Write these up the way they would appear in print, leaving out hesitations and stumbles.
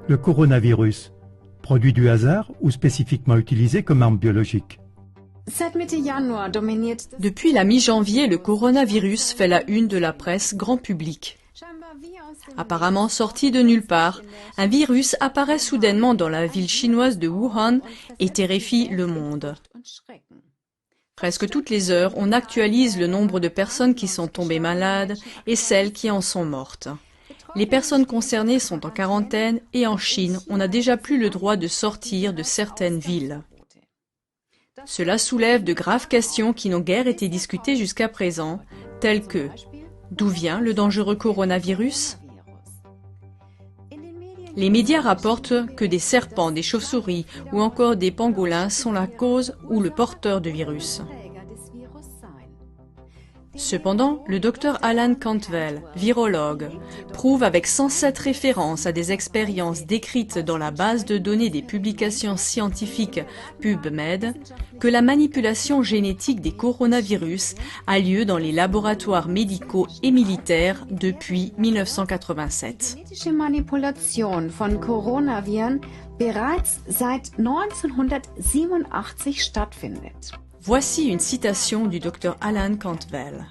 Le coronavirus, produit du hasard ou spécifiquement utilisé comme arme biologique? Depuis la mi-janvier, le coronavirus fait la une de la presse grand public. Apparemment sorti de nulle part, un virus apparaît soudainement dans la ville chinoise de Wuhan et terrifie le monde. Presque toutes les heures, on actualise le nombre de personnes qui sont tombées malades et celles qui en sont mortes. Les personnes concernées sont en quarantaine et en Chine, on n'a déjà plus le droit de sortir de certaines villes. Cela soulève de graves questions qui n'ont guère été discutées jusqu'à présent, telles que d'où vient le dangereux coronavirus? Les médias rapportent que des serpents, des chauves-souris ou encore des pangolins sont la cause ou le porteur de virus. Cependant, le Dr Alan Cantwell, virologue, prouve avec 107 références à des expériences décrites dans la base de données des publications scientifiques PubMed que la manipulation génétique des coronavirus a lieu dans les laboratoires médicaux et militaires depuis 1987. Genetische Manipulation von Coronaviren bereits seit 1987 stattfindet. Voici une citation du Dr Alan Cantwell.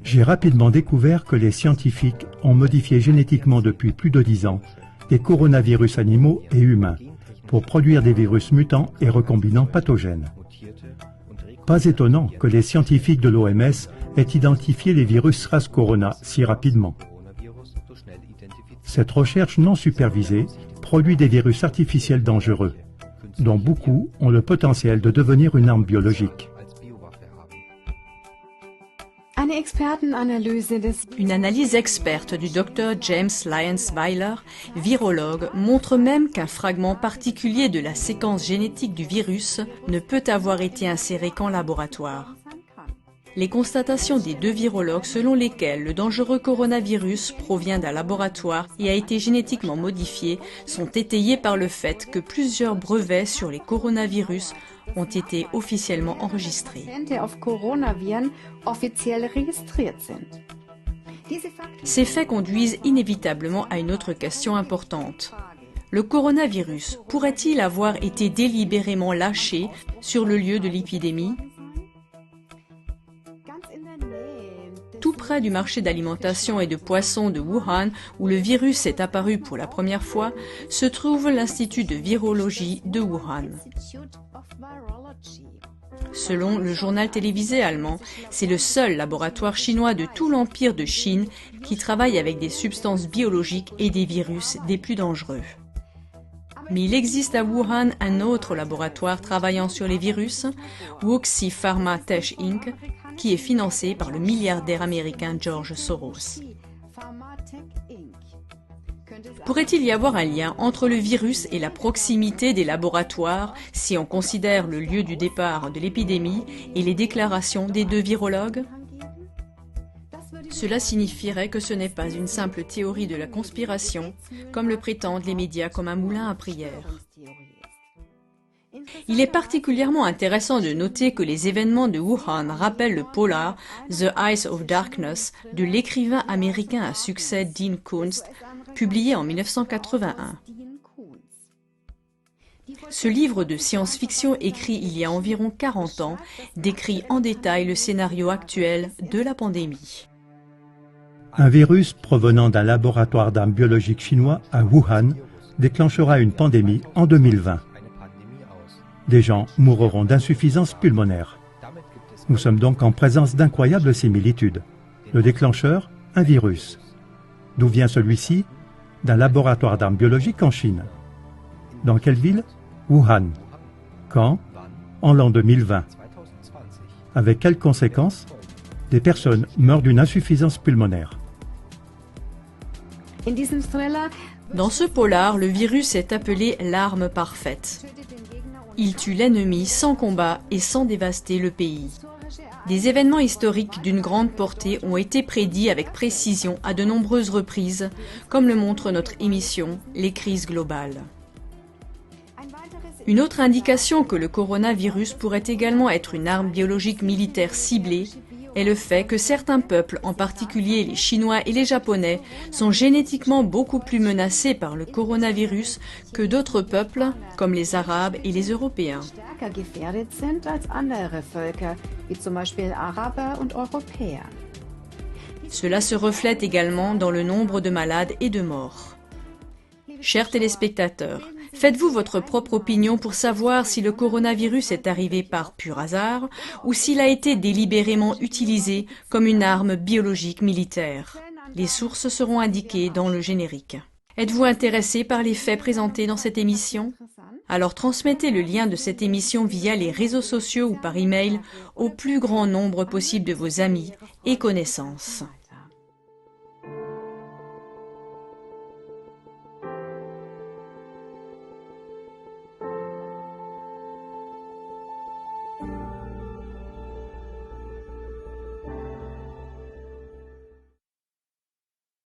J'ai rapidement découvert que les scientifiques ont modifié génétiquement depuis plus de 10 ans des coronavirus animaux et humains pour produire des virus mutants et recombinants pathogènes. Pas étonnant que les scientifiques de l'OMS aient identifié les virus SARS-Corona si rapidement. Cette recherche non supervisée produit des virus artificiels dangereux, dont beaucoup ont le potentiel de devenir une arme biologique. Une analyse experte du Dr James Lyons-Weiler, virologue, montre même qu'un fragment particulier de la séquence génétique du virus ne peut avoir été inséré qu'en laboratoire. Les constatations des deux virologues selon lesquelles le dangereux coronavirus provient d'un laboratoire et a été génétiquement modifié sont étayées par le fait que plusieurs brevets sur les coronavirus ont été officiellement enregistrés. Ces faits conduisent inévitablement à une autre question importante. Le coronavirus pourrait-il avoir été délibérément lâché sur le lieu de l'épidémie ? Tout près du marché d'alimentation et de poissons de Wuhan, où le virus est apparu pour la première fois, se trouve l'Institut de virologie de Wuhan. Selon le journal télévisé allemand, c'est le seul laboratoire chinois de tout l'empire de Chine qui travaille avec des substances biologiques et des virus des plus dangereux. Mais il existe à Wuhan un autre laboratoire travaillant sur les virus, Wuxi Pharma Tech Inc., qui est financé par le milliardaire américain George Soros. Pourrait-il y avoir un lien entre le virus et la proximité des laboratoires si on considère le lieu du départ de l'épidémie et les déclarations des deux virologues ? Cela signifierait que ce n'est pas une simple théorie de la conspiration, comme le prétendent les médias comme un moulin à prière. Il est particulièrement intéressant de noter que les événements de Wuhan rappellent le polar The Eyes of Darkness de l'écrivain américain à succès Dean Koontz, publié en 1981. Ce livre de science-fiction écrit il y a environ 40 ans décrit en détail le scénario actuel de la pandémie. Un virus provenant d'un laboratoire d'armes biologiques chinois à Wuhan déclenchera une pandémie en 2020. Des gens mourront d'insuffisance pulmonaire. Nous sommes donc en présence d'incroyables similitudes. Le déclencheur, un virus. D'où vient celui-ci? D'un laboratoire d'armes biologiques en Chine. Dans quelle ville? Wuhan. Quand? En l'an 2020. Avec quelles conséquences? Des personnes meurent d'une insuffisance pulmonaire. Dans ce polar, le virus est appelé l'arme parfaite. Il tue l'ennemi sans combat et sans dévaster le pays. Des événements historiques d'une grande portée ont été prédits avec précision à de nombreuses reprises, comme le montre notre émission « Les crises globales ». Une autre indication que le coronavirus pourrait également être une arme biologique militaire ciblée est le fait que certains peuples, en particulier les Chinois et les Japonais, sont génétiquement beaucoup plus menacés par le coronavirus que d'autres peuples, comme les Arabes et les Européens. Stärker gefährdet sind als andere Völker, wie zum Beispiel Araber und Europäer. Cela se reflète également dans le nombre de malades et de morts. Chers téléspectateurs, faites-vous votre propre opinion pour savoir si le coronavirus est arrivé par pur hasard ou s'il a été délibérément utilisé comme une arme biologique militaire. Les sources seront indiquées dans le générique. Êtes-vous intéressé par les faits présentés dans cette émission? Alors transmettez le lien de cette émission via les réseaux sociaux ou par email au plus grand nombre possible de vos amis et connaissances.